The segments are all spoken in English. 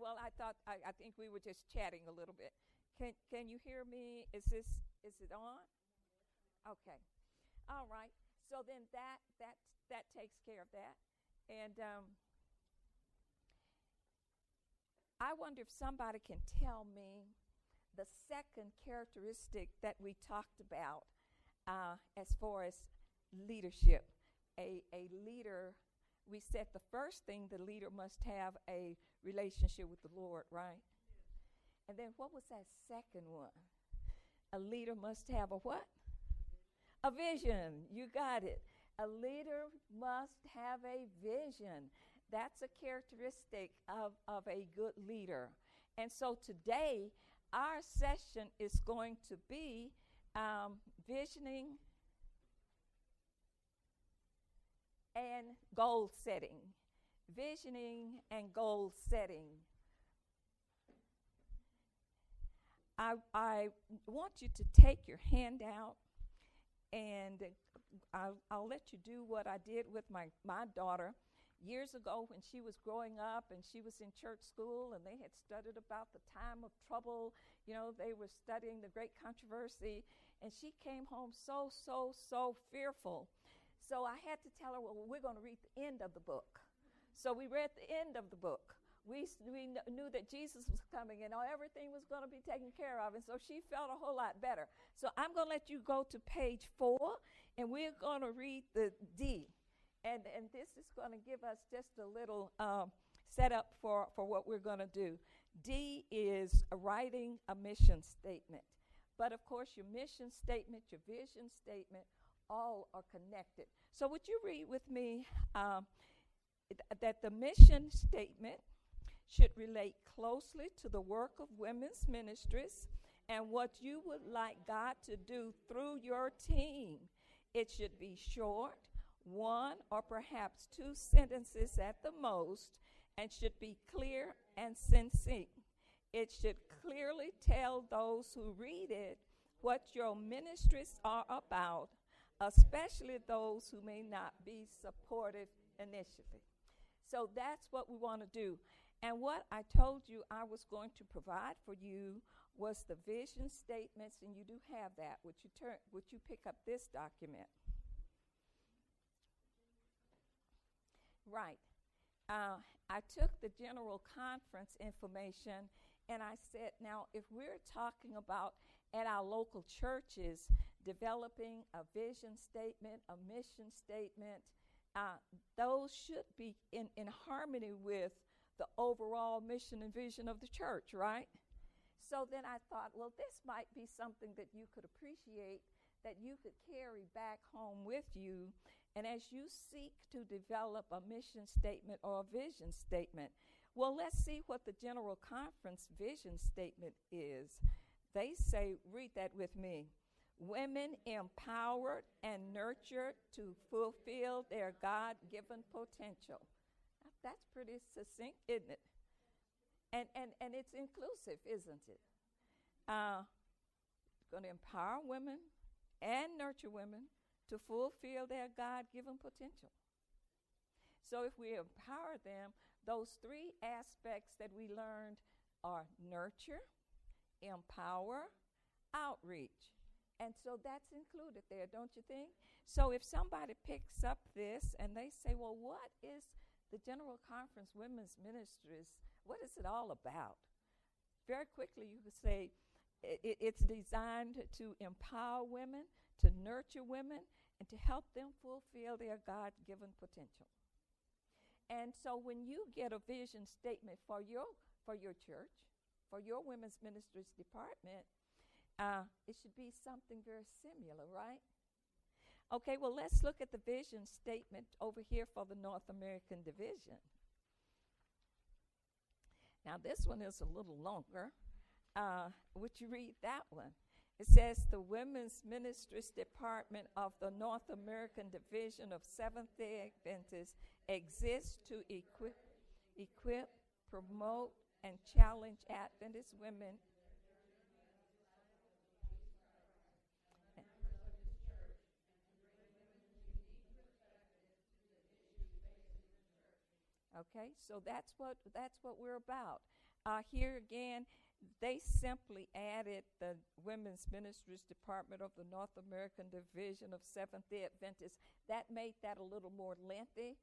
well, I think we were just chatting a little bit. Can you hear me? Is it on? Okay. All right. So then that takes care of that. And I wonder if somebody can tell me the second characteristic that we talked about as far as leadership. A leader, we said the first thing, the leader must have a relationship with the Lord, right? And then what was that second one? A leader must have a what? A vision. You got it. A leader must have a vision. That's a characteristic of a good leader. And so today, our session is going to be visioning and goal setting. Visioning and goal setting. I want you to take your handout, and I'll let you do what I did with my daughter years ago when she was growing up and she was in church school and they had studied about the time of trouble. You know, they were studying the great controversy, and she came home so fearful. So I had to tell her, well, we're going to read the end of the book. So we read the end of the book. We knew that Jesus was coming and everything was going to be taken care of. And so she felt a whole lot better. So I'm going to let you go to page 4, and we're going to read the D. And this is going to give us just a little setup for what we're going to do. D is writing a mission statement. But, of course, your mission statement, your vision statement, all are connected. So would you read with me that the mission statement should relate closely to the work of women's ministries and what you would like God to do through your team. It should be short, 1 or perhaps 2 sentences at the most, and should be clear and succinct. It should clearly tell those who read it what your ministries are about, especially those who may not be supportive initially. So that's what we want to do. And what I told you I was going to provide for you was the vision statements, and you do have that. Would you pick up this document? Right. I took the general conference information, and I said, now, if we're talking about at our local churches developing a vision statement, a mission statement, those should be in harmony with the overall mission and vision of the church, right? So then I thought, well, this might be something that you could appreciate, that you could carry back home with you. And as you seek to develop a mission statement or a vision statement, well, let's see what the General Conference vision statement is. They say, read that with me, women empowered and nurtured to fulfill their God-given potential. That's pretty succinct, isn't it? And it's inclusive, isn't it? Going to empower women and nurture women to fulfill their God-given potential. So if we empower them, those 3 aspects that we learned are nurture, empower, outreach. And so that's included there, don't you think? So if somebody picks up this and they say, well, what is the General Conference Women's Ministries, what is it all about? Very quickly you could say it's designed to empower women, to nurture women, and to help them fulfill their God-given potential. And so when you get a vision statement for your church, for your women's ministries department, it should be something very similar, right? Okay, well, let's look at the vision statement over here for the North American Division. Now, this one is a little longer. Would you read that one? It says, the Women's Ministries Department of the North American Division of Seventh-day Adventists exists to equip, promote, and challenge Adventist women Okay, so that's what we're about. here again, they simply added the Women's Ministries Department of the North American Division of Seventh-day Adventists. That made that a little more lengthy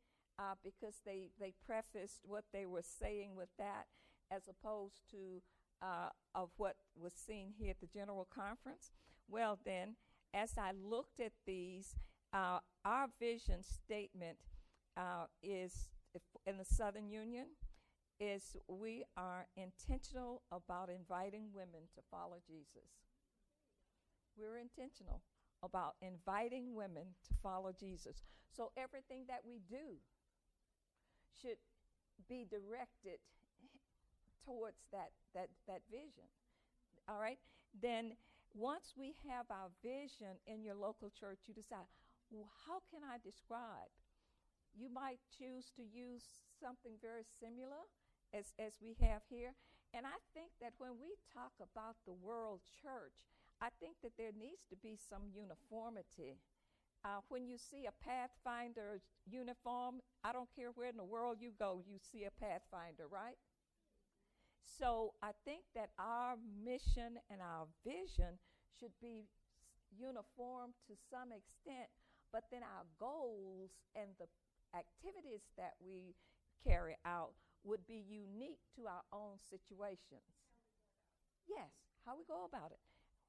because they prefaced what they were saying with that as opposed to of what was seen here at the General Conference. Well, then, as I looked at these, our vision statement is in the Southern Union is we are intentional about inviting women to follow Jesus. We're intentional about inviting women to follow Jesus. So everything that we do should be directed towards that vision. All right? Then once we have our vision in your local church, you decide, well, how can I describe? You might choose to use something very similar as we have here. And I think that when we talk about the world church, I think that there needs to be some uniformity. When you see a Pathfinder uniform, I don't care where in the world you go, you see a Pathfinder, right? So I think that our mission and our vision should be uniform to some extent, but then our goals and the activities that we carry out would be unique to our own situations. Yes, how we go about it.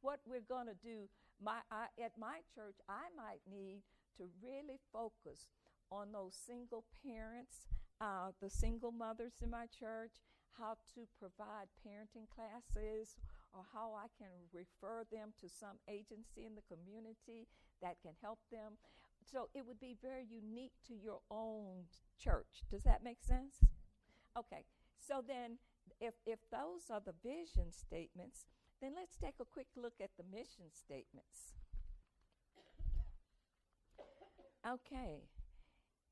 What we're going to do, at my church, I might need to really focus on those single parents, the single mothers in my church, how to provide parenting classes, or how I can refer them to some agency in the community that can help them. So it would be very unique to your own church. Does that make sense? Okay, so then if those are the vision statements, then let's take a quick look at the mission statements. Okay,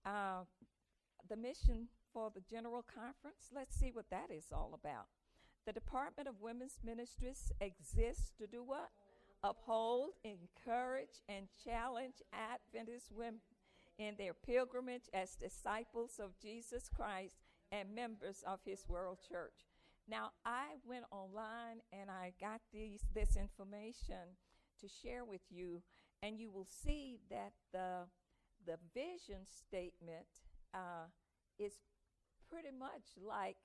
the mission for the General Conference, let's see what that is all about. The Department of Women's Ministries exists to do what? Uphold, encourage, and challenge Adventist women in their pilgrimage as disciples of Jesus Christ and members of his world church. Now, I went online and I got this information to share with you, and you will see that the vision statement is pretty much like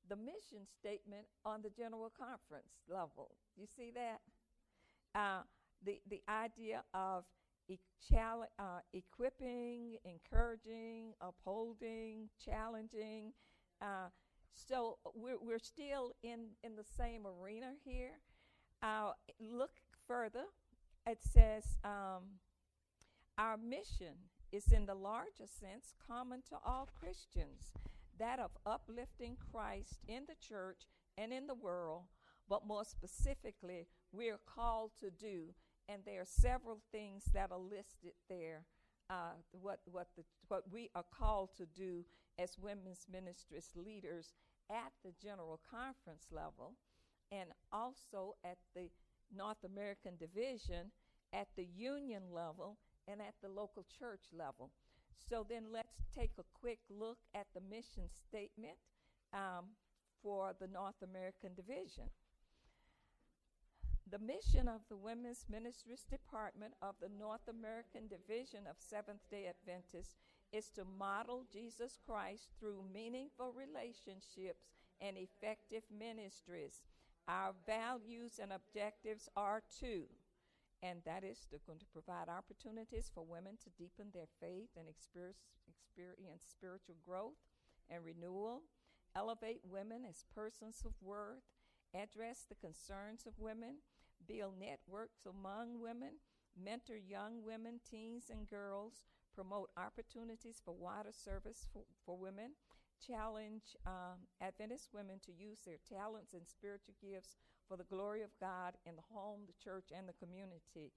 the mission statement on the General Conference level. You see that? The idea of equipping, encouraging, upholding, challenging. So we're still in the same arena here. Look further. It says our mission is in the larger sense common to all Christians, that of uplifting Christ in the church and in the world, but more specifically, we are called to do, and there are several things that are listed there, what we are called to do as women's ministries leaders at the General Conference level, and also at the North American Division, at the union level, and at the local church level. So then let's take a quick look at the mission statement for the North American Division. The mission of the Women's Ministries Department of the North American Division of Seventh-day Adventists is to model Jesus Christ through meaningful relationships and effective ministries. Our values and objectives are two, and that is they're going to provide opportunities for women to deepen their faith and experience spiritual growth and renewal, elevate women as persons of worth, address the concerns of women, build networks among women, mentor young women, teens, and girls, promote opportunities for wider service for women, challenge Adventist women to use their talents and spiritual gifts for the glory of God in the home, the church, and the community.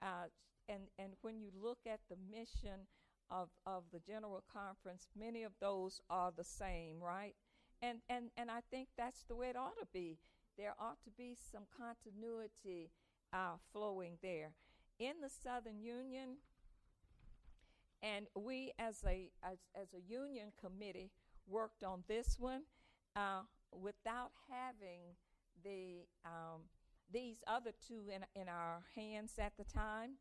And when you look at the mission of the General Conference, many of those are the same, right? And I think that's the way it ought to be. There ought to be some continuity flowing there. In the Southern Union, and we as a union committee worked on this one, without having these other two in our hands at the time.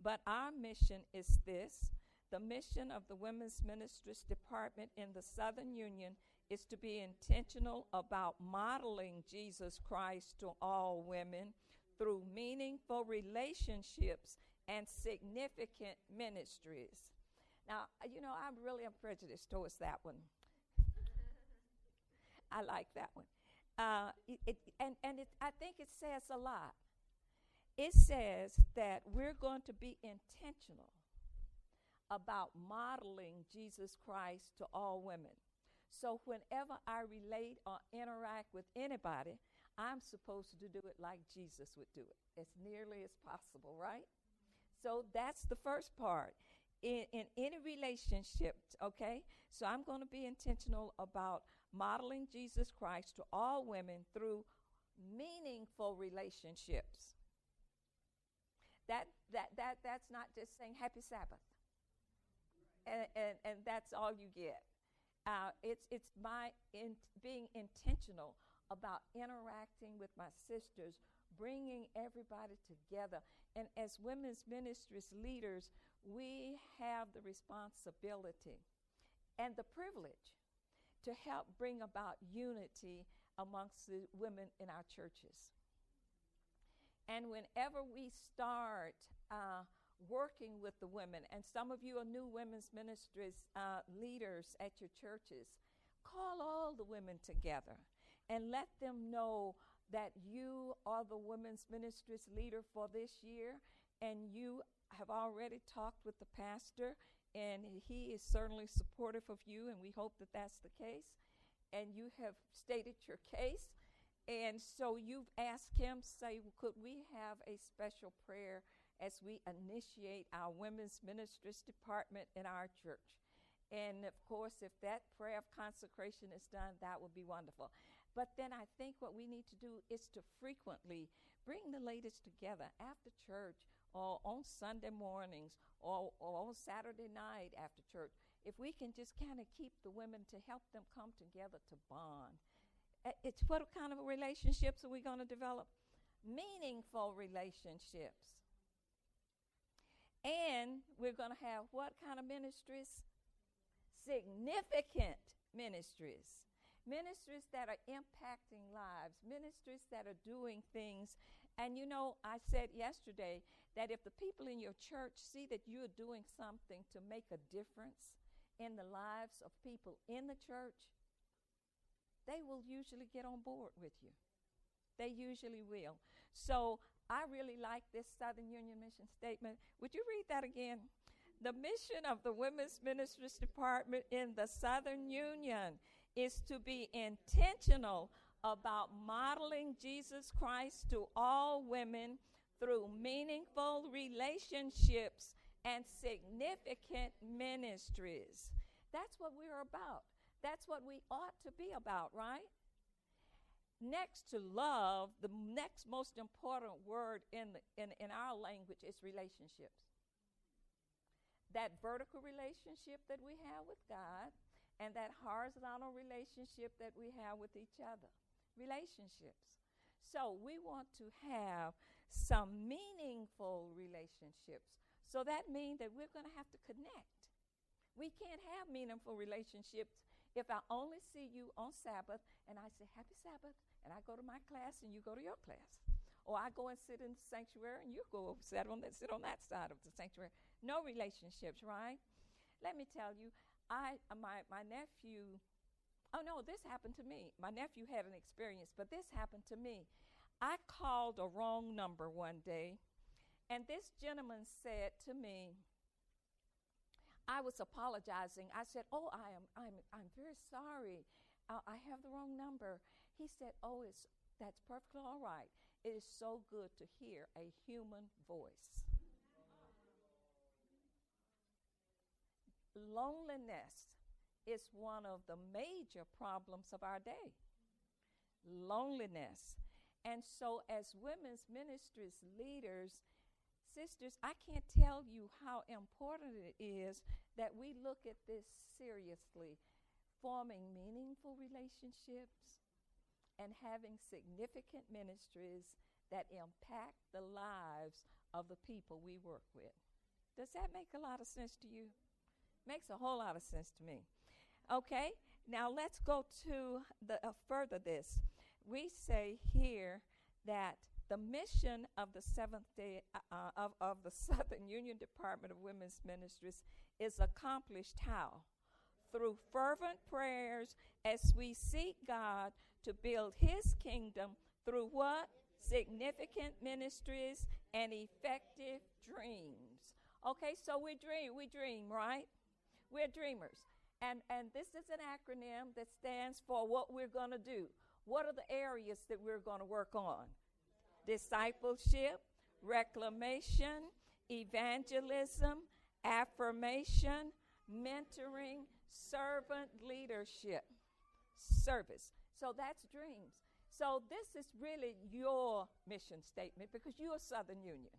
But our mission is this. The mission of the Women's Ministries Department in the Southern Union is to be intentional about modeling Jesus Christ to all women through meaningful relationships and significant ministries. Now, I really am prejudiced towards that one. I like that one. I think it says a lot. It says that we're going to be intentional about modeling Jesus Christ to all women. So whenever I relate or interact with anybody, I'm supposed to do it like Jesus would do it, as nearly as possible, right? So that's the first part. In any relationship, okay? So I'm going to be intentional about modeling Jesus Christ to all women through meaningful relationships. That's not just saying happy Sabbath, and that's all you get. It's my being intentional about interacting with my sisters, bringing everybody together. And as women's ministries leaders, we have the responsibility and the privilege to help bring about unity amongst the women in our churches. And whenever we start working with the women, and some of you are new women's ministries leaders at your churches, call all the women together and let them know that you are the women's ministries leader for this year, and you have already talked with the pastor, and he is certainly supportive of you, and we hope that that's the case. And you have stated your case, and so you've asked him, say, could we have a special prayer as we initiate our women's ministries department in our church? And of course, if that prayer of consecration is done, that would be wonderful. But then I think what we need to do is to frequently bring the ladies together after church, or on Sunday mornings, or on Saturday night after church. If we can just kind of keep the women to help them come together to bond. It's what kind of relationships are we going to develop? Meaningful relationships. And we're going to have what kind of ministries? Significant ministries. Ministries that are impacting lives, ministries that are doing things. And I said yesterday that if the people in your church see that you're doing something to make a difference in the lives of people in the church, they will usually get on board with you. They usually will. So I really like this Southern Union mission statement. Would you read that again? The mission of the Women's Ministries Department in the Southern Union is to be intentional about modeling Jesus Christ to all women through meaningful relationships and significant ministries. That's what we're about. That's what we ought to be about, right? Next to love, the next most important word in our language is relationships. That vertical relationship that we have with God, and that horizontal relationship that we have with each other. Relationships. So we want to have some meaningful relationships. So that means that we're going to have to connect. We can't have meaningful relationships if I only see you on Sabbath and I say, happy Sabbath, and I go to my class and you go to your class. Or I go and sit in the sanctuary and you go sit on that side of the sanctuary. No relationships, right? Let me tell you, my nephew, this happened to me. My nephew had an experience, but this happened to me. I called a wrong number one day, and this gentleman said to me, I was apologizing. I said, I'm very sorry. I have the wrong number. He said, that's perfectly all right. It is so good to hear a human voice. Loneliness is one of the major problems of our day. Loneliness. And so as women's ministries leaders, sisters, I can't tell you how important it is that we look at this seriously, forming meaningful relationships and having significant ministries that impact the lives of the people we work with. Does that make a lot of sense to you? Makes a whole lot of sense to me. Okay, now let's go to the further this. We say here that the mission of the Seventh Day of the Southern Union Department of Women's Ministries is accomplished how? Through fervent prayers as we seek God to build his kingdom through what? Significant ministries and effective dreams. Okay, so we dream, right? We're dreamers. And this is an acronym that stands for what we're going to do. What are the areas that we're going to work on? Discipleship, reclamation, evangelism, affirmation, mentoring, servant leadership, service. So that's dreams. So this is really your mission statement because you're Southern Union.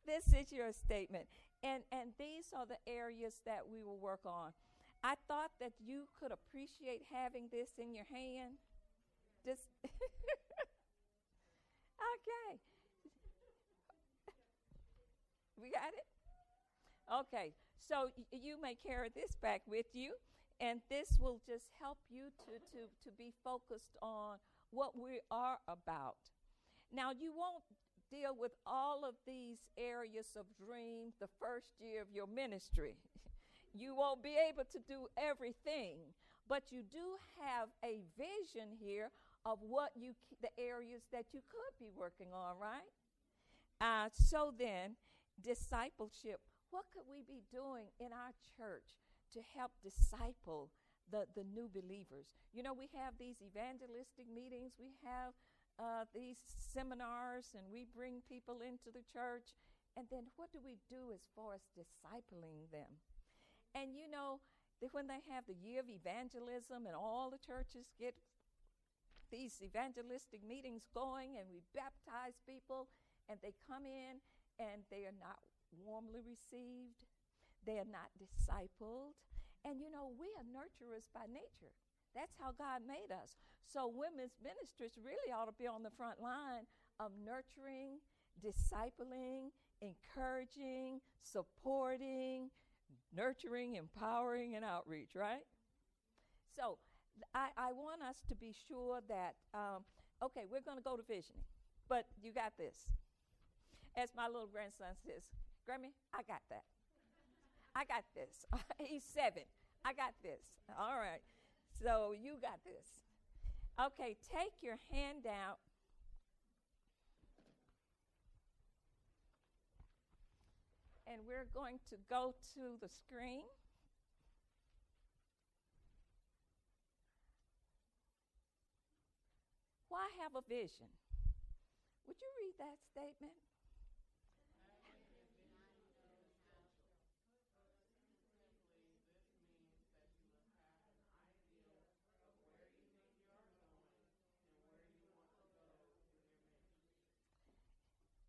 This is your statement. And these are the areas that we will work on. I thought that you could appreciate having this in your hand. Just okay. We got it? Okay. So you may carry this back with you, and this will just help you to be focused on what we are about. Now, you won't deal with all of these areas of dreams the first year of your ministry. You won't be able to do everything, but you do have a vision here of what the areas that you could be working on, right? So then, discipleship. What could we be doing in our church to help disciple the new believers? You know, we have these evangelistic meetings. We have these seminars, and we bring people into the church. And then what do we do as far as discipling them? And, you know, when they have the year of evangelism and all the churches get these evangelistic meetings going, and we baptize people, and they come in, and they are not warmly received. They are not discipled. And, you know, we are nurturers by nature. That's how God made us. So women's ministries really ought to be on the front line of nurturing, discipling, encouraging, supporting, nurturing, empowering, and outreach, right? So I want us to be sure that, okay, we're going to go to visioning, but you got this. As my little grandson says, Grammy, I got that. I got this. He's 7. I got this. All right. So you got this. Okay, take your handout. And we're going to go to the screen. Why have a vision? Would you read that statement?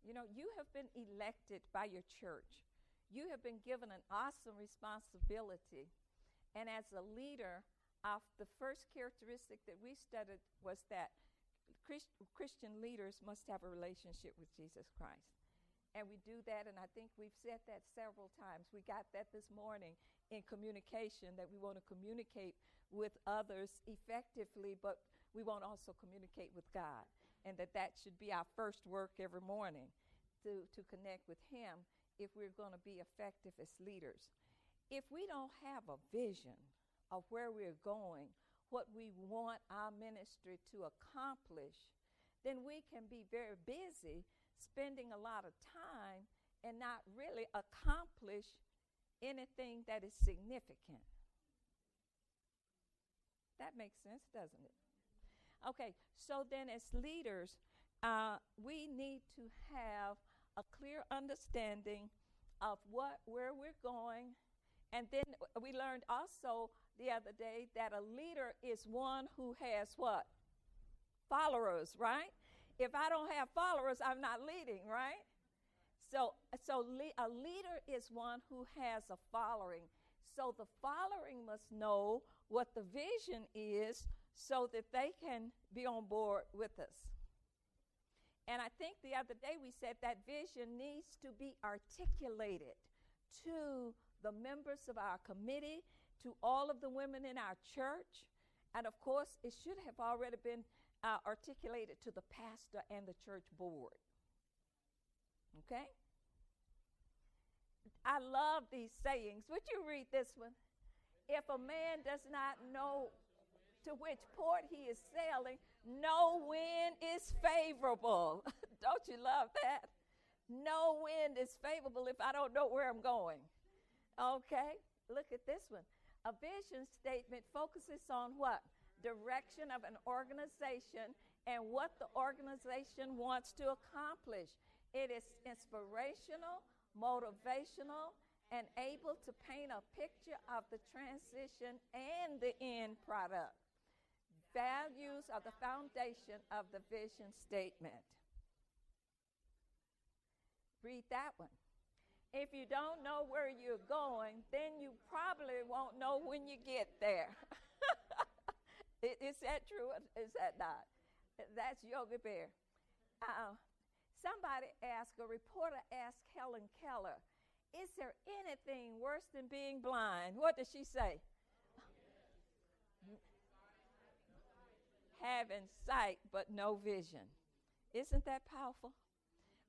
You know, you have been elected by your church. You have been given an awesome responsibility. And as a leader, the first characteristic that we studied was that Christian leaders must have a relationship with Jesus Christ. And we do that, and I think we've said that several times. We got that this morning in communication, that we want to communicate with others effectively, but we want to also communicate with God. And that should be our first work every morning, to connect with him if we're going to be effective as leaders. If we don't have a vision of where we're going, what we want our ministry to accomplish, then we can be very busy spending a lot of time and not really accomplish anything that is significant. That makes sense, doesn't it? Okay, so then as leaders, we need to have a clear understanding of where we're going. And then we learned also the other day that a leader is one who has what? Followers, right? If I don't have followers, I'm not leading, right? A leader is one who has a following. So the following must know what the vision is so that they can be on board with us. And I think the other day we said that vision needs to be articulated to the members of our committee, to all of the women in our church, and of course it should have already been articulated to the pastor and the church board. Okay? I love these sayings. Would you read this one? If a man does not know to which port he is sailing, no wind is favorable. Don't you love that? No wind is favorable if I don't know where I'm going. Okay? Look at this one. A vision statement focuses on what? Direction of an organization and what the organization wants to accomplish. It is inspirational, motivational, and able to paint a picture of the transition and the end product. Values are the foundation of the vision statement. Read that one. If you don't know where you're going, then you probably won't know when you get there. Is that true or is that not? That's Yogi Bear. Somebody asked, a reporter asked Helen Keller, is there anything worse than being blind? What did she say? Having sight but no vision. Isn't that powerful?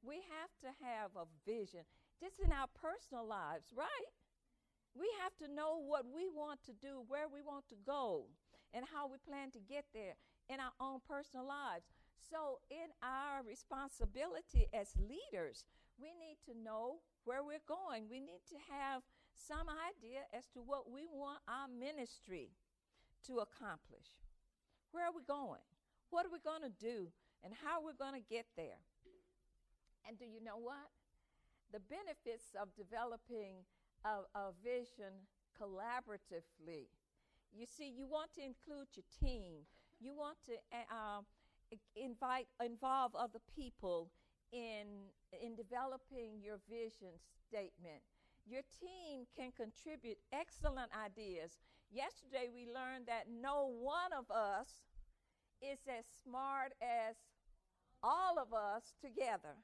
We have to have a vision. Just in our personal lives, right? We have to know what we want to do, where we want to go, and how we plan to get there in our own personal lives. So in our responsibility as leaders, we need to know where we're going. We need to have some idea as to what we want our ministry to accomplish. Where are we going? What are we going to do? And how are we going to get there? And do you know what? The benefits of developing a vision collaboratively. You see, you want to include your team. You want to involve other people in developing your vision statement. Your team can contribute excellent ideas. Yesterday we learned that no one of us is as smart as all of us together.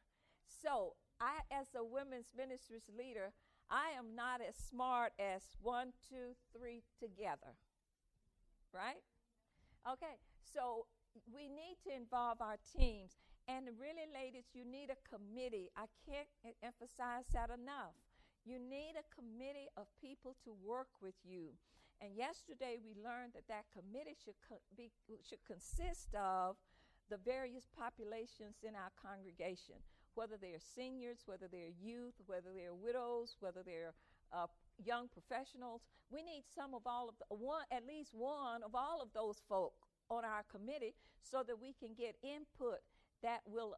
So I, as a women's ministries leader, I am not as smart as 1, 2, 3 together. Right? Okay, so we need to involve our teams. And really, ladies, you need a committee. I can't emphasize that enough. You need a committee of people to work with you. And yesterday we learned that committee should consist of the various populations in our congregation, whether they're seniors, whether they're youth, whether they're widows, whether they're young professionals. We need at least one of all of those folk on our committee so that we can get input that will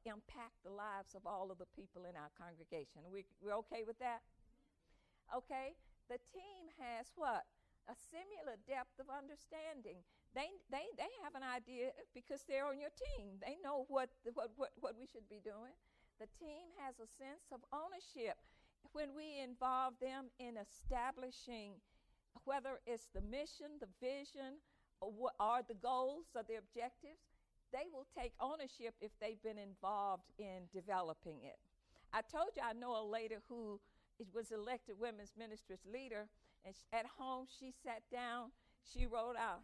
impact the lives of all of the people in our congregation. We're okay with that? Okay. The team has what? A similar depth of understanding. They have an idea because they're on your team. They know what we should be doing. The team has a sense of ownership. When we involve them in establishing, whether it's the mission, the vision, or the goals or the objectives, they will take ownership if they've been involved in developing it. I told you I know a lady who was elected women's ministries leader, and at home she sat down, she wrote out,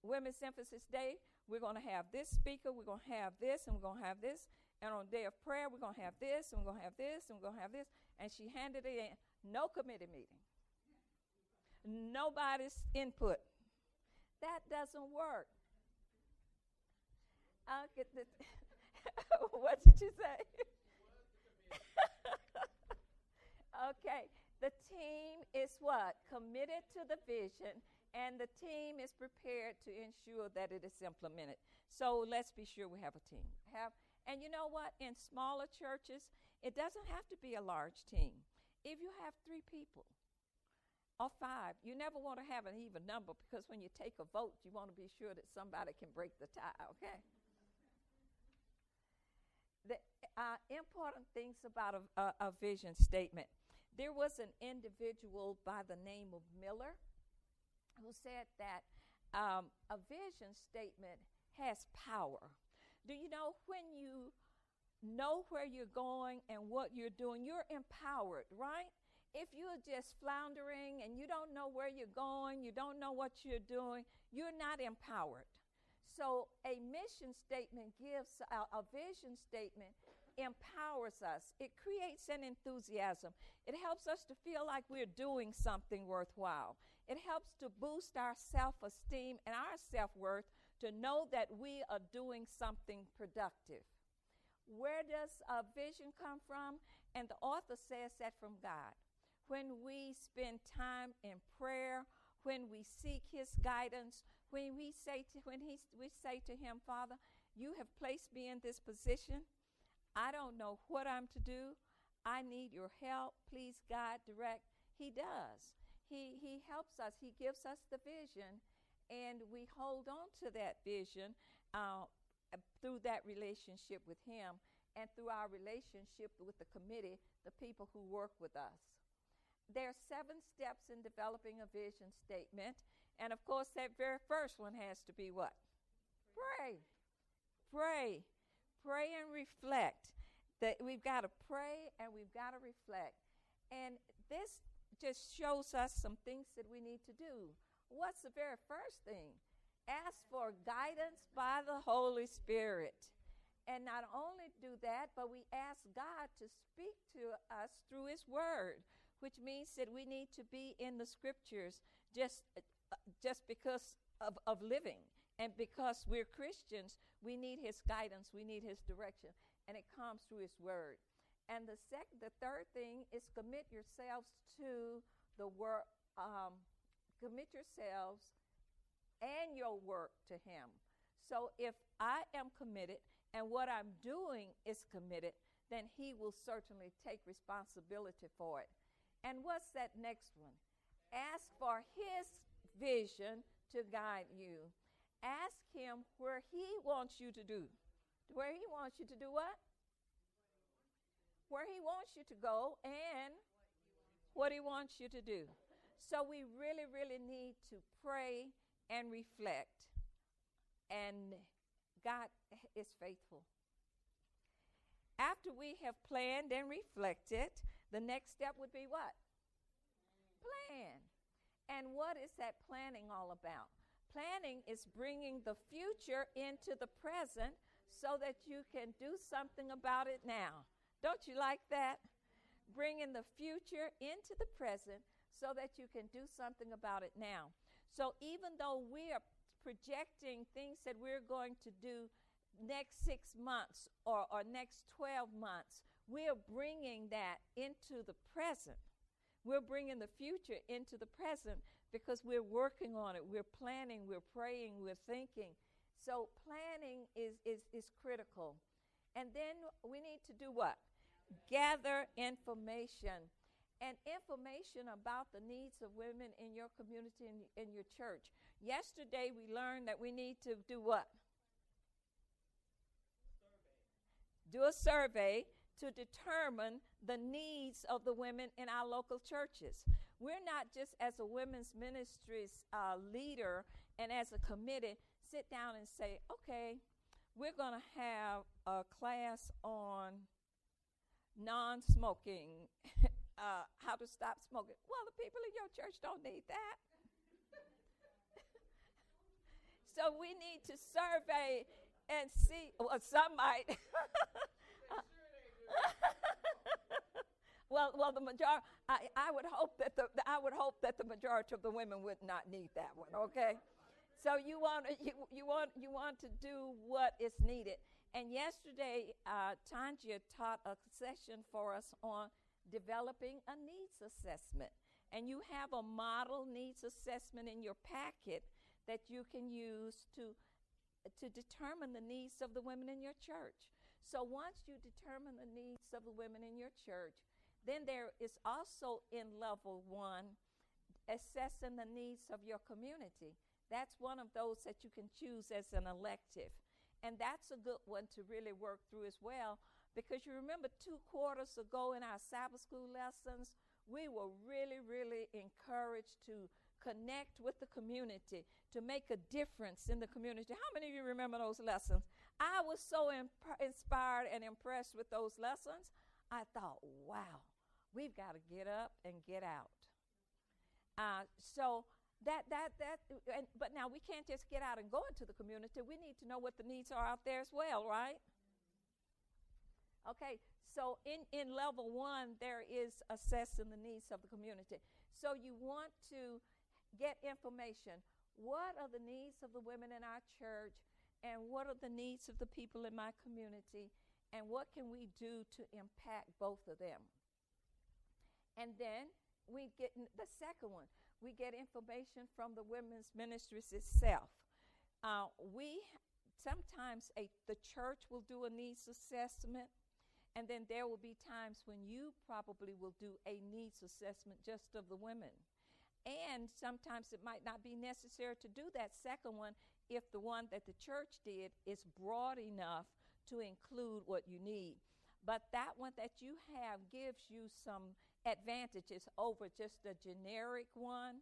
Women's Emphasis Day, we're going to have this speaker, we're going to have this, and we're going to have this. And on day of prayer, we're going to have this, and we're going to have this, and we're going to have this. And she handed it in. No committee meeting. Nobody's input. That doesn't work. What did you say? Okay. The team is what? Committed to the vision, and the team is prepared to ensure that it is implemented. So let's be sure we have a team. And you know what? In smaller churches, it doesn't have to be a large team. If you have 3 people or 5, you never want to have an even number because when you take a vote, you want to be sure that somebody can break the tie, okay? Important things about a vision statement. There was an individual by the name of Miller who said that a vision statement has power. Do you know when you know where you're going and what you're doing, you're empowered, right? If you're just floundering and you don't know where you're going, you don't know what you're doing, you're not empowered. So a mission statement gives a vision statement empowers us. It creates an enthusiasm. It helps us to feel like we're doing something worthwhile. It helps to boost our self-esteem and our self-worth to know that we are doing something productive. Where does a vision come from? And the author says that from God. When we spend time in prayer, when we seek his guidance, when we say to him, Father, you have placed me in this position. I don't know what I'm to do. I need your help. Please, God, direct. He does. He helps us. He gives us the vision, and we hold on to that vision through that relationship with him and through our relationship with the committee, the people who work with us. There are 7 steps in developing a vision statement. And, of course, that very first one has to be what? Pray. Pray. Pray and reflect. That we've got to pray and we've got to reflect. And this just shows us some things that we need to do. What's the very first thing? Ask for guidance by the Holy Spirit. And not only do that, but we ask God to speak to us through his word, which means that we need to be in the scriptures just because of living. And because we're Christians, we need his guidance, we need his direction, and it comes through his word. And the third thing is commit yourselves to the work, commit yourselves and your work to him. So if I am committed and what I'm doing is committed, then he will certainly take responsibility for it. And what's that next one? Ask for his vision to guide you. Ask him where he wants you to do. Where he wants you to do what? Where he wants you to go and what he wants you to do. So we really, really need to pray and reflect. And God is faithful. After we have planned and reflected, the next step would be what? Plan. And what is that planning all about? Planning is bringing the future into the present so that you can do something about it now. Don't you like that? Bringing the future into the present so that you can do something about it now. So even though we are projecting things that we're going to do next 6 months or next 12 months, we're bringing that into the present. We're bringing the future into the present because we're working on it. We're planning, we're praying, we're thinking. So planning is critical. And then we need to do what? Gather information. And information about the needs of women in your community and in your church. Yesterday we learned that we need to do what? Do a survey to determine the needs of the women in our local churches. We're not just as a women's ministries leader and as a committee sit down and say, okay, we're going to have a class on non-smoking, how to stop smoking. Well, the people in your church don't need that. So we need to survey and see, well, some might. Well, the majority. I would hope that the majority of the women would not need that one. Okay, so you want to do what is needed. And yesterday, Tanja taught a session for us on developing a needs assessment, and you have a model needs assessment in your packet that you can use to determine the needs of the women in your church. So once you determine the needs of the women in your church, then there is also in level 1, assessing the needs of your community. That's one of those that you can choose as an elective. And that's a good one to really work through as well, Because you remember 2 quarters ago in our Sabbath school lessons, we were really, really encouraged to connect with the community, to make a difference in the community. How many of you remember those lessons? I was so inspired and impressed with those lessons. I thought, wow, we've got to get up and get out. But now we can't just get out and go into the community. We need to know what the needs are out there as well, right? Okay, so in level 1, there is assessing the needs of the community. So you want to get information. What are the needs of the women in our church, and what are the needs of the people in my community, and what can we do to impact both of them? And then we get the second one. We get information from the women's ministries itself. Sometimes the church will do a needs assessment, and then there will be times when you probably will do a needs assessment just of the women. And sometimes it might not be necessary to do that second one if the one that the church did is broad enough to include what you need. But that one that you have gives you some advantages over just a generic one.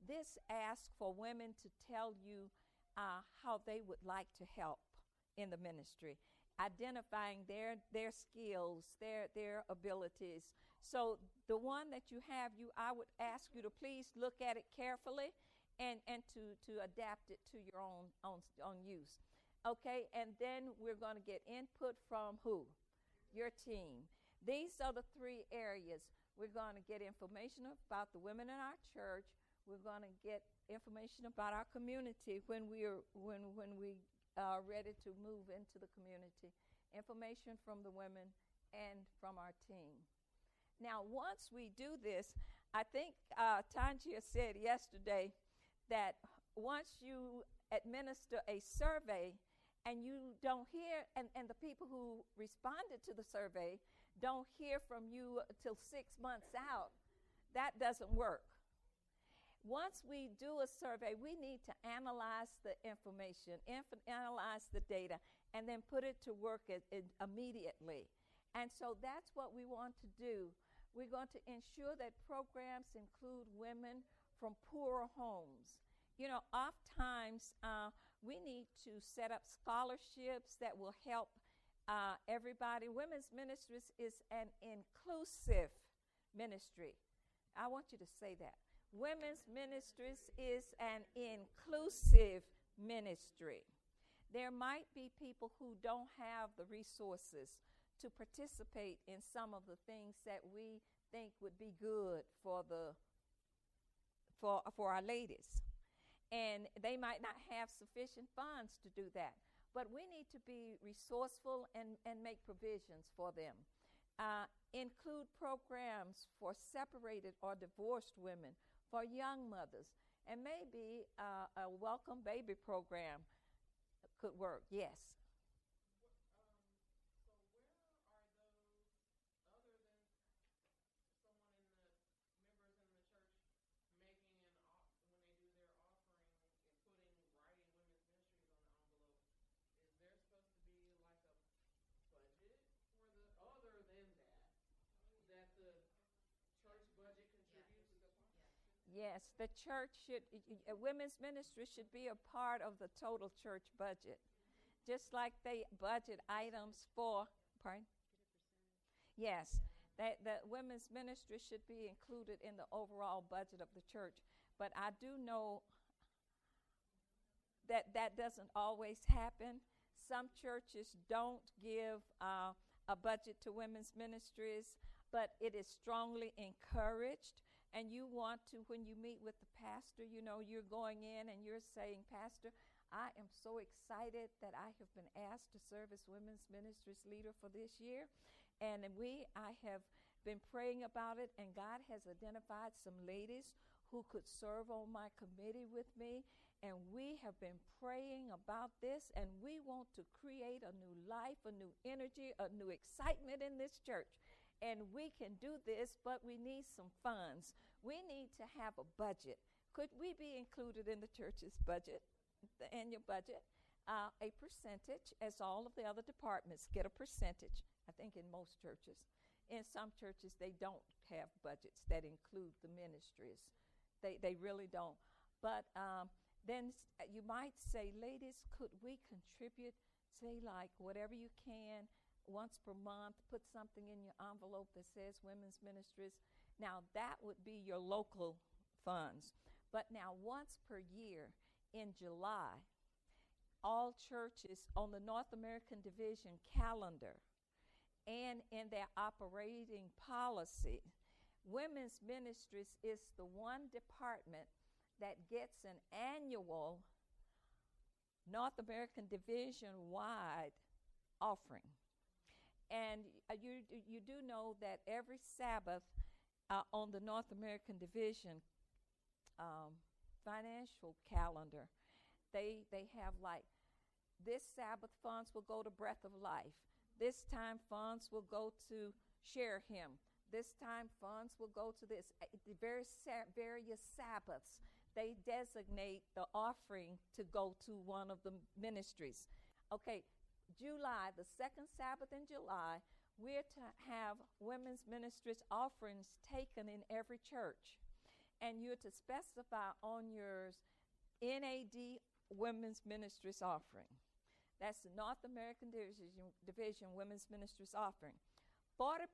This asks for women to tell you how they would like to help in the ministry, identifying their skills, their abilities. So the one that you have, I would ask you to please look at it carefully and to adapt it to your own use. Okay, and then we're going to get input from who? Your team. These are the 3 areas. We're going to get information about the women in our church. We're going to get information about our community when we are ready to move into the community. Information from the women and from our team. Now, once we do this, I think Tangia said yesterday that once you administer a survey and you don't hear, and the people who responded to the survey don't hear from you until 6 months out, that doesn't work. Once we do a survey, we need to analyze the information, analyze the data, and then put it to work immediately. And so that's what we want to do. We're going to ensure that programs include women from poorer homes. You know, oftentimes we need to set up scholarships that will help everybody. Women's ministries is an inclusive ministry. I want you to say that. Women's ministries is an inclusive ministry. There might be people who don't have the resources to participate in some of the things that we think would be good for our ladies. And they might not have sufficient funds to do that. But we need to be resourceful and make provisions for them. Include programs for separated or divorced women, for young mothers, and maybe a welcome baby program could work, yes. Yes, the church women's ministry should be a part of the total church budget. Just like they budget items for, pardon? Yes, the women's ministry should be included in the overall budget of the church. But I do know that doesn't always happen. Some churches don't give a budget to women's ministries, but it is strongly encouraged. And you want to, when you meet with the pastor, you know, you're going in and you're saying, Pastor, I am so excited that I have been asked to serve as women's ministries leader for this year. And I have been praying about it, and God has identified some ladies who could serve on my committee with me. And we have been praying about this, and we want to create a new life, a new energy, a new excitement in this church. And we can do this, but we need some funds. We need to have a budget. Could we be included in the church's budget, the annual budget? a percentage, as all of the other departments get a percentage, I think in most churches. In some churches, they don't have budgets that include the ministries. They really don't. But then you might say, ladies, could we contribute, say, like whatever you can, once per month, put something in your envelope that says women's ministries. Now, that would be your local funds. But now, once per year in July, all churches on the North American Division calendar and in their operating policy, women's ministries is the one department that gets an annual North American Division-wide offering. And you do know that every Sabbath on the North American Division financial calendar, they have like, this Sabbath funds will go to Breath of Life. This time funds will go to Share Him. This time funds will go to this. The various Sabbaths, they designate the offering to go to one of the ministries. Okay, July, the second Sabbath in July, we're to have women's ministries offerings taken in every church. And you're to specify on yours NAD Women's Ministries offering. That's the North American Division Women's Ministries offering. 40%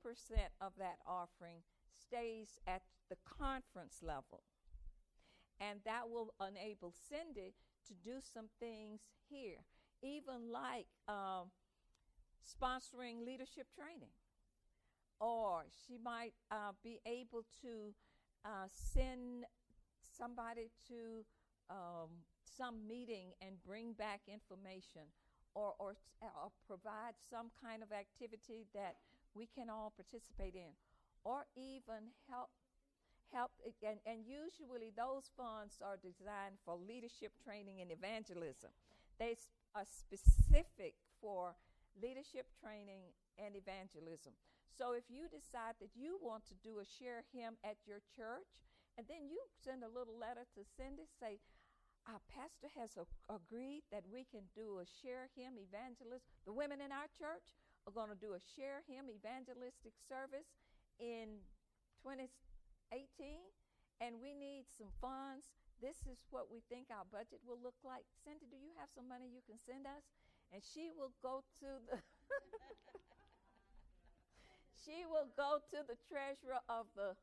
of that offering stays at the conference level. And that will enable Cindy to do some things here, even like sponsoring leadership training. Or she might be able to send somebody to some meeting and bring back information, or provide some kind of activity that we can all participate in, or even help. And usually those funds are designed for leadership training and evangelism. They are specific for leadership training and evangelism. So if you decide that you want to do a Share Him at your church, and then you send a little letter to Cindy, say, our pastor has agreed that we can do a Share Him evangelist. The women in our church are going to do a Share Him evangelistic service in 2018, and we need some funds. This is what we think our budget will look like. Cindy, do you have some money you can send us? And she will go to the she will go to the treasurer of the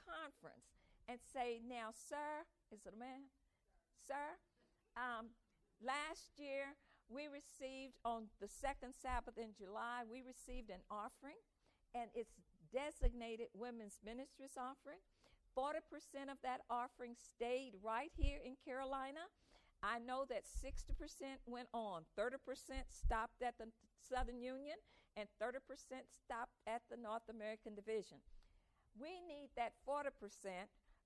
conference and say, now, sir, is it a man? Sir, last year we received, on the second Sabbath in July, we received an offering, and it's designated Women's Ministries offering. 40% of that offering stayed right here in Carolina. I know that 60% went on. 30% stopped at the Southern Union, and 30% stopped at the North American Division. We need that 40%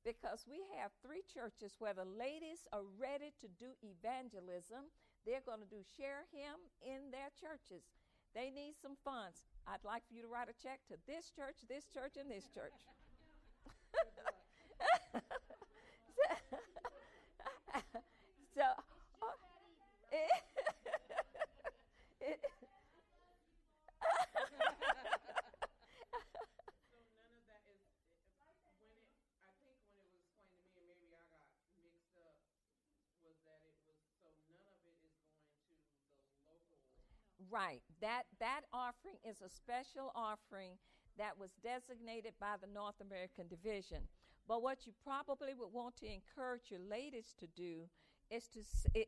because we have 3 churches where the ladies are ready to do evangelism. They're going to do Share Him in their churches. They need some funds. I'd like for you to write a check to this church, and this church. So right. That offering is a special offering that was designated by the North American Division. But what you probably would want to encourage your ladies to do is to,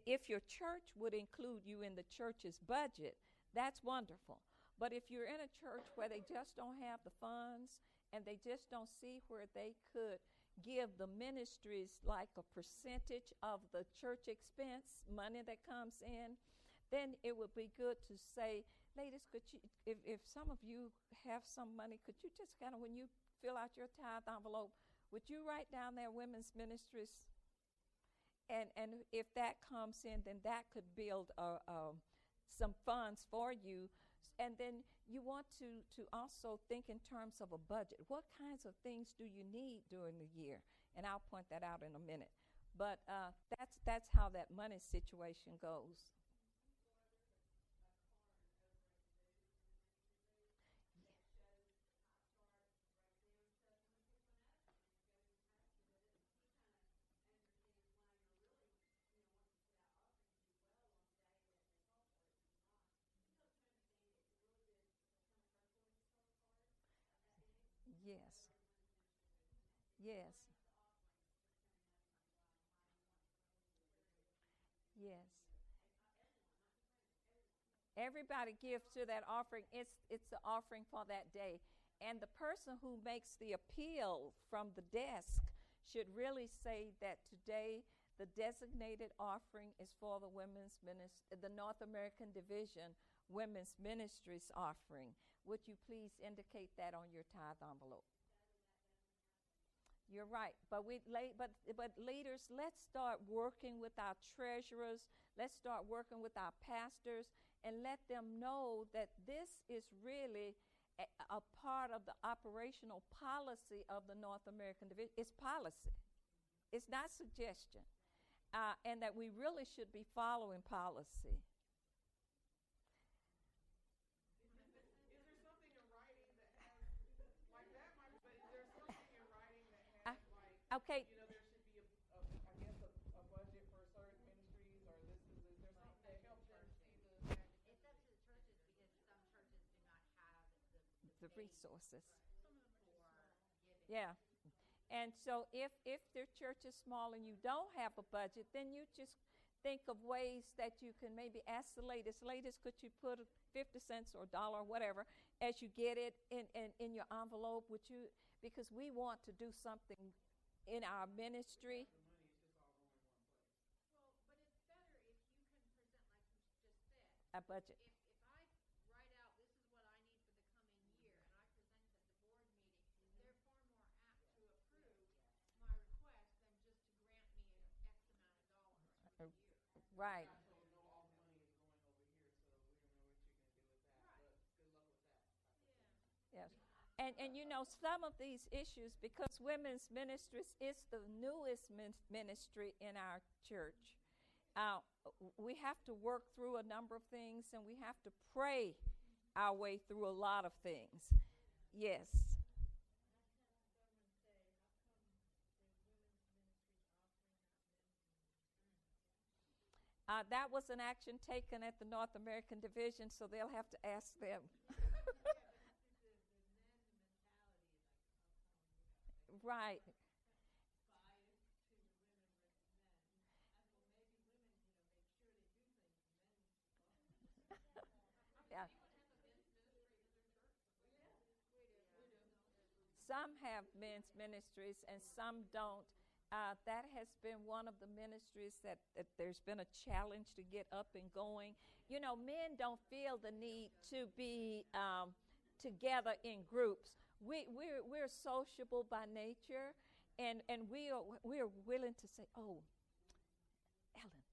if your church would include you in the church's budget, that's wonderful. But if you're in a church where they just don't have the funds and they just don't see where they could give the ministries like a percentage of the church expense, money that comes in, then it would be good to say, ladies, could you, if some of you have some money, could you just kind of, when you fill out your tithe envelope, would you write down their women's ministries? And if that comes in, then that could build some funds for you. And then you want to also think in terms of a budget. What kinds of things do you need during the year? And I'll point that out in a minute. But that's how that money situation goes. Yes. Yes. Yes. Everybody gives to that offering. It's the offering for that day. And the person who makes the appeal from the desk should really say that today the designated offering is for the the North American Division Women's Ministries offering. Would you please indicate that on your tithe envelope? You're right, but leaders, let's start working with our treasurers. Let's start working with our pastors, and let them know that this is really a part of the operational policy of the North American Division. It's policy. It's not suggestion, and that we really should be following policy. Uh, okay. The resources. Yeah. And so if their church is small and you don't have a budget, then you just think of ways that you can maybe ask the latest, could you put 50 cents or a dollar or whatever as you get it in your envelope, would you, because we want to do something in our ministry. A budget. Right. Yes. And you know, some of these issues, because women's ministries is the newest ministry in our church, we have to work through a number of things, and we have to pray our way through a lot of things. Yes. That was an action taken at the North American Division, so they'll have to ask them. Right. Yeah. Some have men's ministries and some don't. That has been one of the ministries that there's been a challenge to get up and going. You know, men don't feel the need to be together in groups. We're sociable by nature, and we're willing to say, oh, Ellen,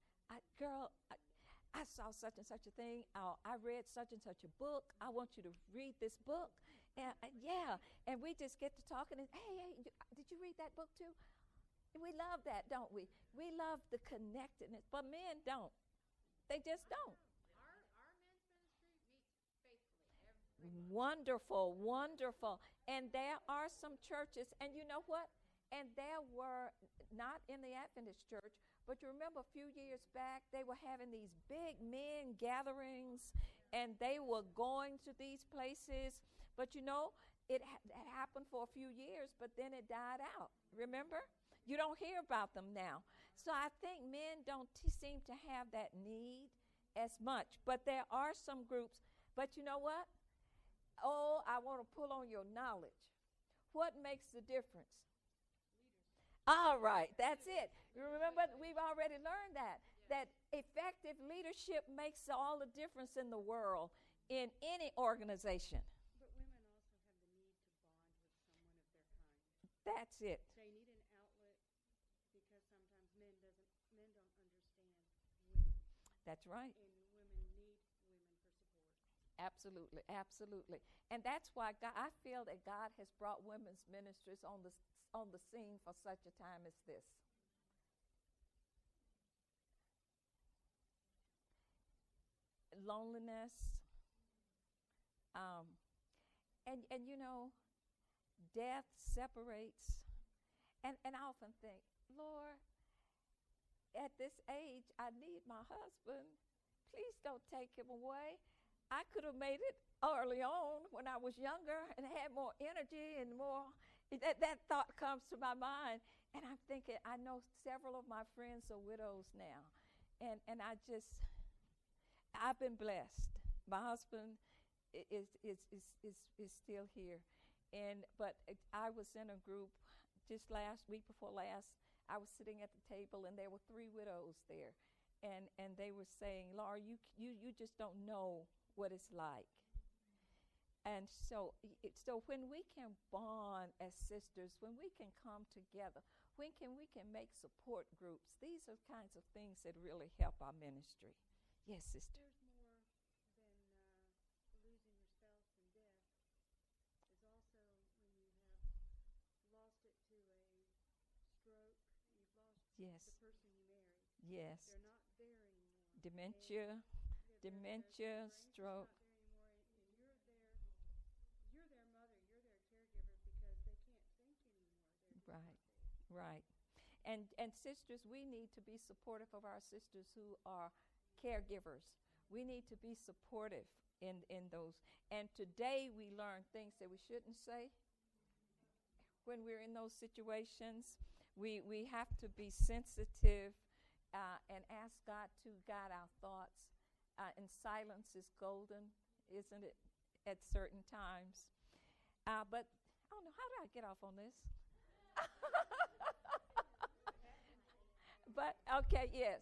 I saw such and such a thing. I read such and such a book. I want you to read this book. And yeah, and we just get to talking and, hey, did you read that book too? We love that, don't we? We love the connectedness, but men don't. They just don't. Wonderful, wonderful. And there are some churches, and you know what? And there were, not in the Adventist church, but you remember a few years back, they were having these big men gatherings, and they were going to these places. But you know, it happened for a few years, but then it died out. Remember? You don't hear about them now. So I think men don't seem to have that need as much. But there are some groups. But you know what? Oh, I want to pull on your knowledge. What makes the difference? All right, that's it. You remember, we've already learned that effective leadership makes all the difference in the world, in any organization. But women also have the need to bond with someone of their kind. That's it. They need an outlet because sometimes men don't understand women. That's right. And women need women for support. Absolutely, absolutely. And that's why I feel that God has brought women's ministries on the scene for such a time as this. Loneliness, um, and you know, death separates. And I often think, Lord, at this age, I need my husband. Please don't take him away. I could have made it early on when I was younger and had more energy and more. That thought comes to my mind. And I'm thinking, I know several of my friends are widows now. And I've been blessed. My husband is still here. But I was in a group just last week before last. I was sitting at the table, and there were 3 widows there. And they were saying, Laura, you just don't know what it's like. And so when we can bond as sisters, when we can come together, we can make support groups. These are kinds of things that really help our ministry. Yes, sister. There's more than losing your spouse in death. Is also when you have lost it to a stroke, you've lost Yes. the person you married. Yes. They're not there anymore. Dementia, stroke. You're their mother, you're their caregiver because they can't think anymore. Right, right. And sisters, we need to be supportive of our sisters who are caregivers. We need to be supportive in those. And today we learn things that we shouldn't say when we're in those situations. We have to be sensitive and ask God to guide our thoughts. And silence is golden, isn't it, at certain times? But I don't know, how do I get off on this? But, okay, yes.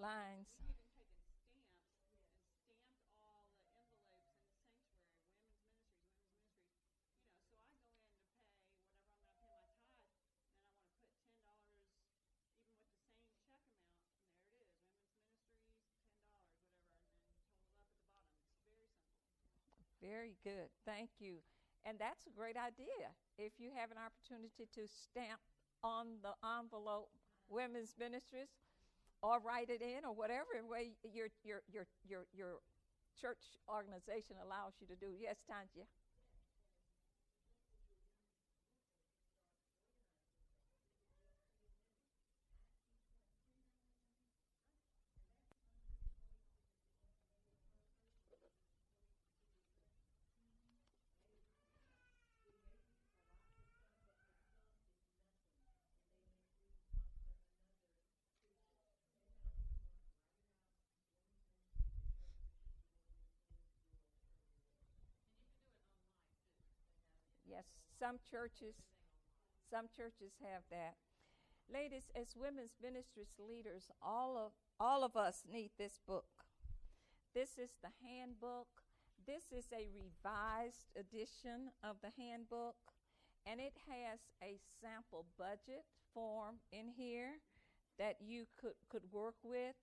Lines. We've even taken stamps and stamped all the envelopes in the sanctuary, women's ministries. So I go in to pay whatever I'm going to pay my tithe, and then I want to put $10, even with the same check amount, and there it is, women's ministries, $10, whatever, and then total it up at the bottom. It's very simple. Very good. Thank you. And that's a great idea. If you have an opportunity to stamp on the envelope women's ministries, or write it in, or whatever way your church organization allows you to do. Yes, Tanya. Yes, some churches have that. Ladies, as women's ministries leaders, all of us need this book. This is the handbook. This is a revised edition of the handbook, and it has a sample budget form in here that you could work with.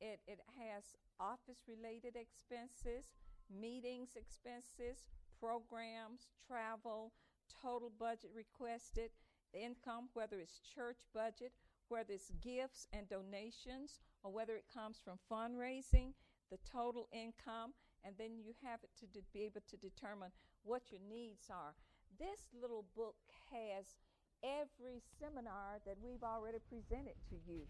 It has office-related expenses, meetings expenses, programs, travel, total budget requested, income, whether it's church budget, whether it's gifts and donations, or whether it comes from fundraising, the total income, and then you have it to be able to determine what your needs are. This little book has every seminar that we've already presented to you.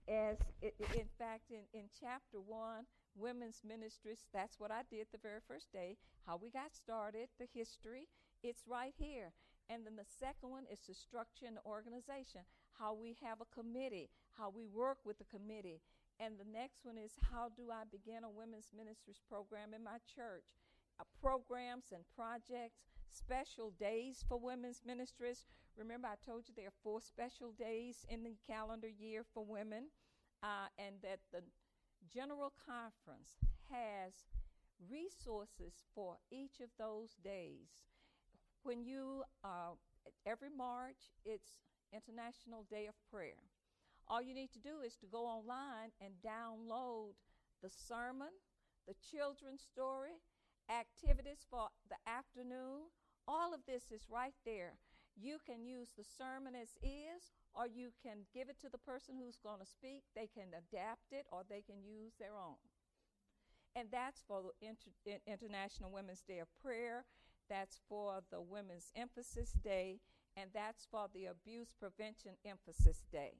In fact, in chapter 1, women's ministries, that's what I did the very first day, how we got started, the history, it's right here. And then the second one is the structure and the organization, how we have a committee, how we work with the committee. And the next one is, how do I begin a women's ministries program in my church? Programs and projects, special days for women's ministries. Remember, I told you there are 4 special days in the calendar year for women, and that the General Conference has resources for each of those days. When you, every March, it's International Day of Prayer. All you need to do is to go online and download the sermon, the children's story, activities for the afternoon. All of this is right there. You can use the sermon as is, or you can give it to the person who's going to speak. They can adapt it, or they can use their own. And that's for the International Women's Day of Prayer. That's for the Women's Emphasis Day. And that's for the Abuse Prevention Emphasis Day.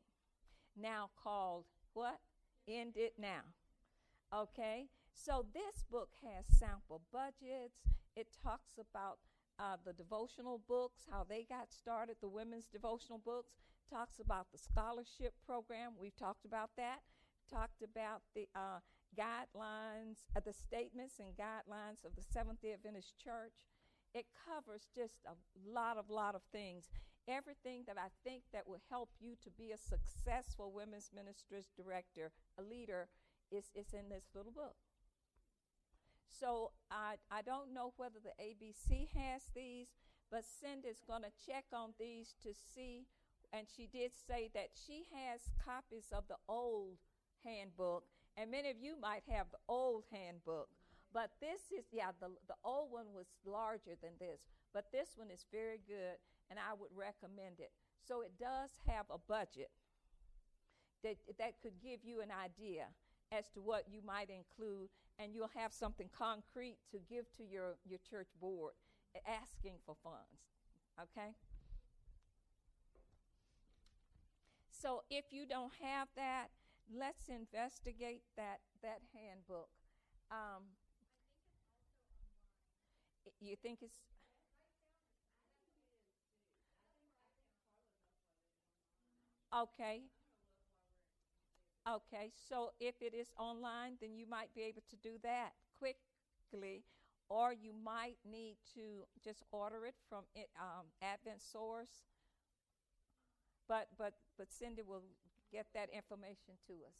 Now called what? End It Now. Okay? So this book has sample budgets. It talks about the devotional books, how they got started, the women's devotional books. Talks about the scholarship program. We've talked about that. Talked about the guidelines, the statements and guidelines of the Seventh-day Adventist Church. It covers just a lot of things. Everything that I think that will help you to be a successful women's ministries director, a leader, is in this little book. So I don't know whether the ABC has these, but Cindy's going to check on these to see. And she did say that she has copies of the old handbook, and many of you might have the old handbook. But this is, the old one was larger than this, but this one is very good, and I would recommend it. So it does have a budget that could give you an idea as to what you might include, and you'll have something concrete to give to your church board asking for funds, okay? So if you don't have that, let's investigate that handbook. You think it's... Okay. Okay, so if it is online, then you might be able to do that quickly, or you might need to just order it from Advent Source. But Cindy will get that information to us.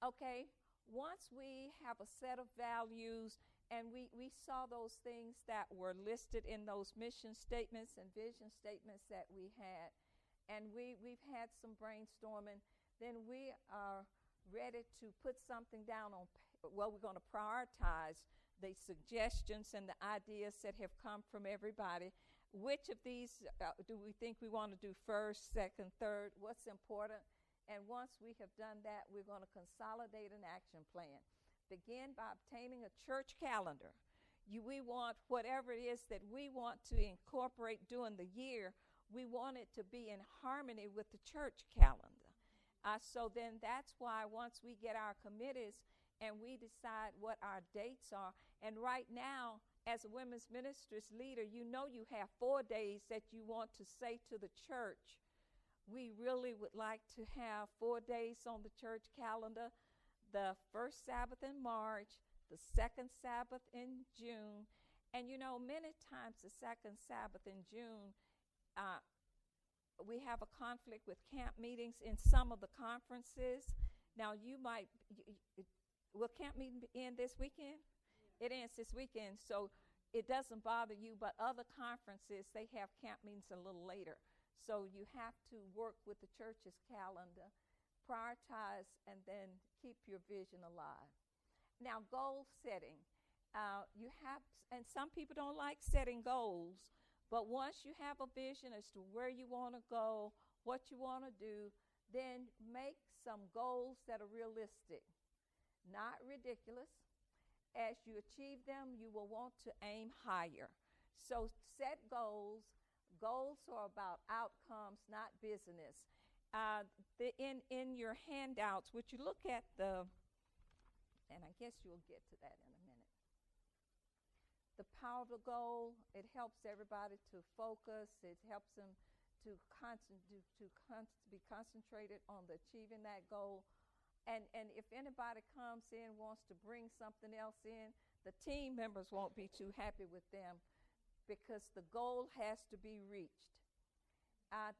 Okay, once we have a set of values, and we saw those things that were listed in those mission statements and vision statements that we had, and we've had some brainstorming, then we are ready to put something down on, we're going to prioritize the suggestions and the ideas that have come from everybody. Which of these do we think we want to do first, second, third? What's important? And once we have done that, we're going to consolidate an action plan. Begin by obtaining a church calendar. We want whatever it is that we want to incorporate during the year, we want it to be in harmony with the church calendar. So then that's why once we get our committees and we decide what our dates are, and right now, as a women's ministries leader, you know you have 4 days that you want to say to the church. We really would like to have 4 days on the church calendar: the first Sabbath in March, the second Sabbath in June. And you know, many times the second Sabbath in June, we have a conflict with camp meetings in some of the conferences. Now will camp meeting end this weekend? It ends this weekend, so it doesn't bother you, but other conferences, they have camp meetings a little later. So you have to work with the church's calendar, prioritize, and then keep your vision alive. Now, goal setting. And some people don't like setting goals, but once you have a vision as to where you want to go, what you want to do, then make some goals that are realistic, not ridiculous. As you achieve them, you will want to aim higher. So set goals. Goals are about outcomes, not business. In your handouts, would you look at and I guess you'll get to that in a minute. The power of the goal, it helps everybody to focus. It helps them to be concentrated on achieving that goal. And if anybody comes in, wants to bring something else in, the team members won't be too happy with them because the goal has to be reached.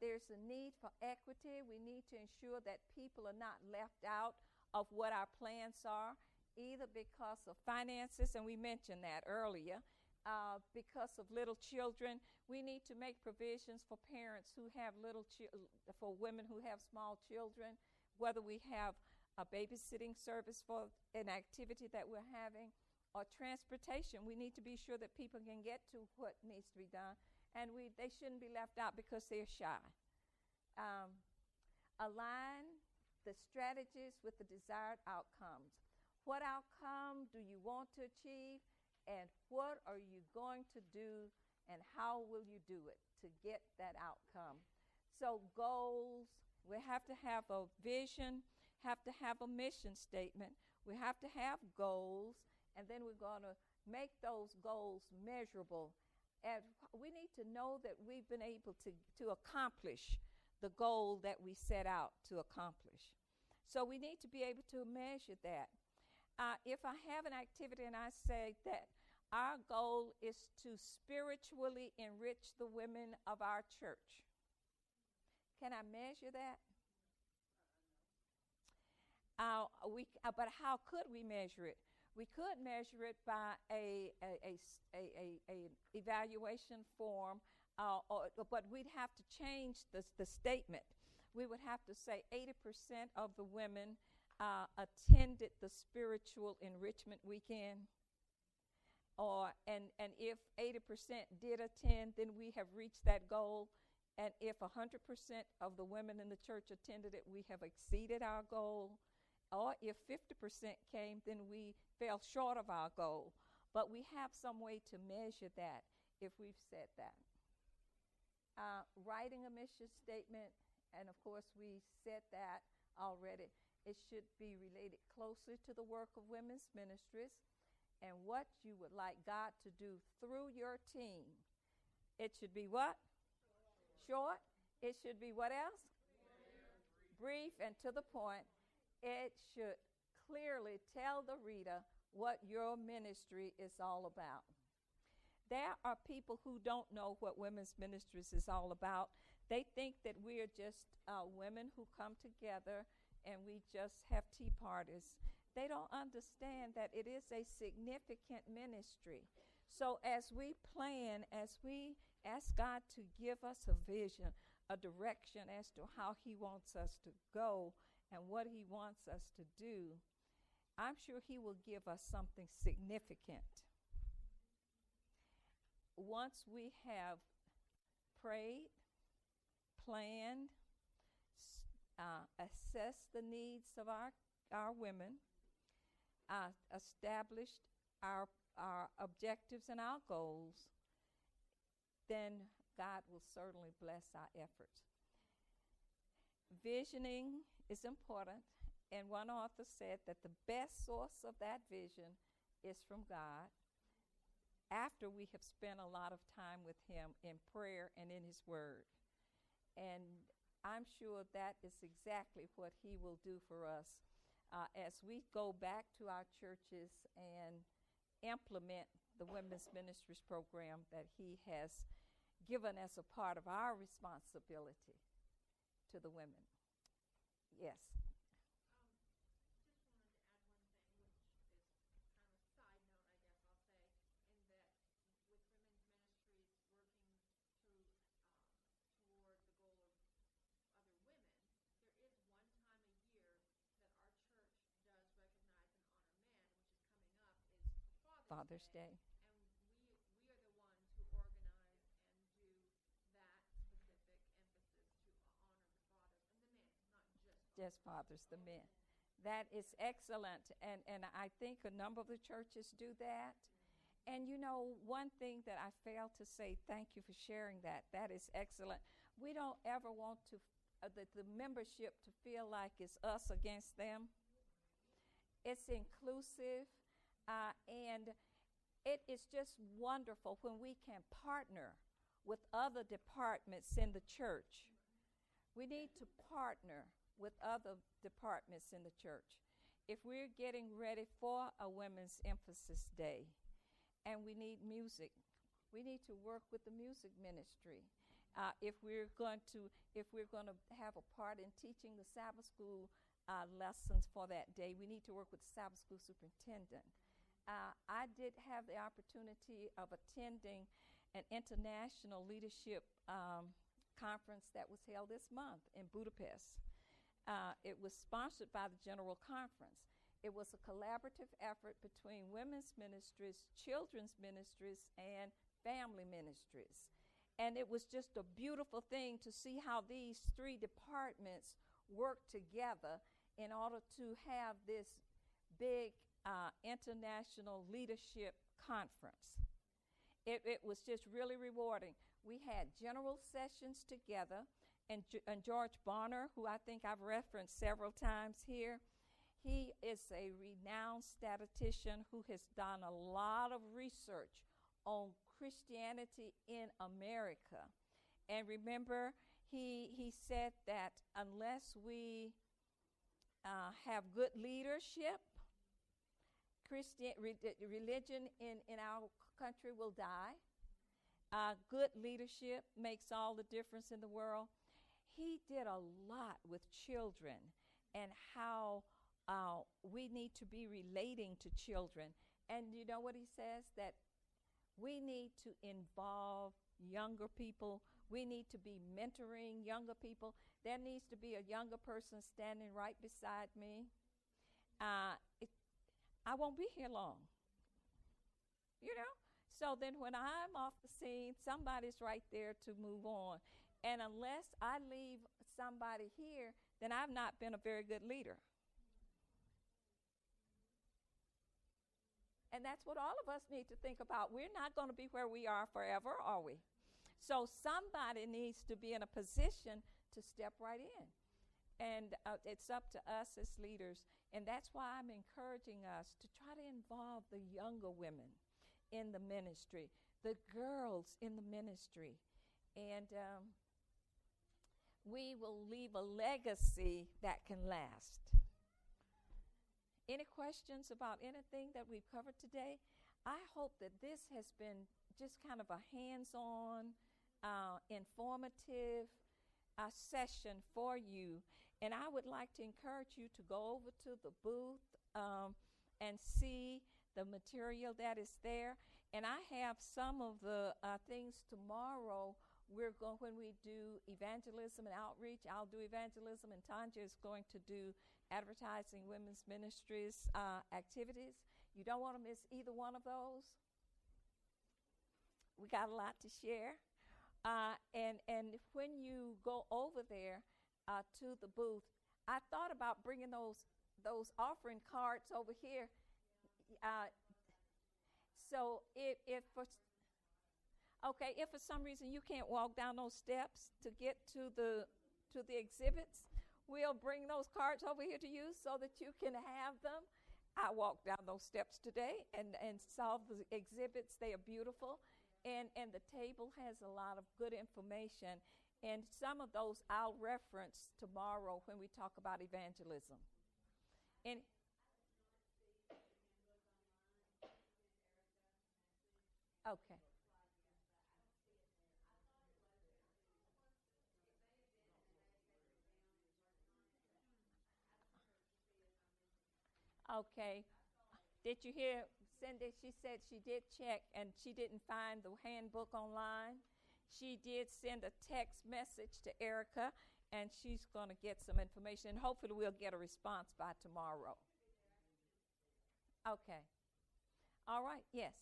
There's a need for equity. We need to ensure that people are not left out of what our plans are, either because of finances, and we mentioned that earlier, because of little children. We need to make provisions for parents who have for women who have small children, whether we have a babysitting service for an activity that we're having, or transportation. We need to be sure that people can get to what needs to be done, and they shouldn't be left out because they're shy. Align the strategies with the desired outcomes. What outcome do you want to achieve? And what are you going to do? And how will you do it to get that outcome? So goals, we have to have a vision, have to have a mission statement. We have to have goals, and then we're going to make those goals measurable. And we need to know that we've been able to accomplish the goal that we set out to accomplish. So we need to be able to measure that. If I have an activity and I say that our goal is to spiritually enrich the women of our church, can I measure that? But how could we measure it? We could measure it by a evaluation form, but we'd have to change the statement. We would have to say 80% of the women attended the spiritual enrichment weekend. And if 80% did attend, then we have reached that goal. And if 100% of the women in the church attended it, we have exceeded our goal. Or if 50% came, then we fell short of our goal. But we have some way to measure that if we've said that. Writing a mission statement, and of course we said that already. It should be related closely to the work of women's ministries and what you would like God to do through your team. It should be what? Short. It should be what else? Brief and to the point. It should clearly tell the reader what your ministry is all about. There are people who don't know what women's ministries is all about. They think that we're just women who come together and we just have tea parties. They don't understand that it is a significant ministry. So as we plan, as we ask God to give us a vision, a direction as to how he wants us to go and what he wants us to do, I'm sure he will give us something significant. Once we have prayed, planned, assessed the needs of our women, established our objectives and our goals, then God will certainly bless our efforts. Visioning is important, and one author said that the best source of that vision is from God after we have spent a lot of time with him in prayer and in his word. And I'm sure that is exactly what he will do for us as we go back to our churches and implement the women's ministries program that he has given as a part of our responsibility to the women. Yes. Father's Day. And we are the ones who organize and do that specific emphasis to honor the fathers and the men, not just fathers, the men. That is excellent, and I think a number of the churches do that. And you know, one thing that I failed to say, thank you for sharing that. That is excellent. We don't ever want to the membership to feel like it's us against them. It's inclusive. And it is just wonderful when we can partner with other departments in the church. We need to partner with other departments in the church. If we're getting ready for a Women's Emphasis Day and we need music, we need to work with the music ministry. If we're going to have a part in teaching the Sabbath school lessons for that day, we need to work with the Sabbath school superintendent. I did have the opportunity of attending an international leadership conference that was held this month in Budapest. It was sponsored by the General Conference. It was a collaborative effort between women's ministries, children's ministries, and family ministries. And it was just a beautiful thing to see how these three departments work together in order to have this big International Leadership Conference. It was just really rewarding. We had general sessions together, and George Bonner, who I think I've referenced several times here, he is a renowned statistician who has done a lot of research on Christianity in America. And remember, he said that unless we have good leadership, religion in our country will die. Good leadership makes all the difference in the world. He did a lot with children and how we need to be relating to children. And you know what he says? That we need to involve younger people. We need to be mentoring younger people. There needs to be a younger person standing right beside me. I won't be here long, you know? So then when I'm off the scene, somebody's right there to move on. And unless I leave somebody here, then I've not been a very good leader. And that's what all of us need to think about. We're not going to be where we are forever, are we? So somebody needs to be in a position to step right in. And it's up to us as leaders. And that's why I'm encouraging us to try to involve the younger women in the ministry, the girls in the ministry. And we will leave a legacy that can last. Any questions about anything that we've covered today? I hope that this has been just kind of a hands-on, informative session for you. And I would like to encourage you to go over to the booth and see the material that is there. And I have some of the things tomorrow. When we do evangelism and outreach, I'll do evangelism, and Tanya is going to do advertising women's ministries activities. You don't want to miss either one of those. We got a lot to share. And when you go over there to the booth, I thought about bringing those offering cards over here. So if for some reason you can't walk down those steps to get to the exhibits, we'll bring those cards over here to you so that you can have them. I walked down those steps today and saw the exhibits. They are beautiful. And the table has a lot of good information. And some of those I'll reference tomorrow when we talk about evangelism. And okay. Okay. Did you hear Cindy? She said she did check and she didn't find the handbook online. She did send a text message to Erica, and she's going to get some information. And hopefully we'll get a response by tomorrow. Okay. All right. Yes.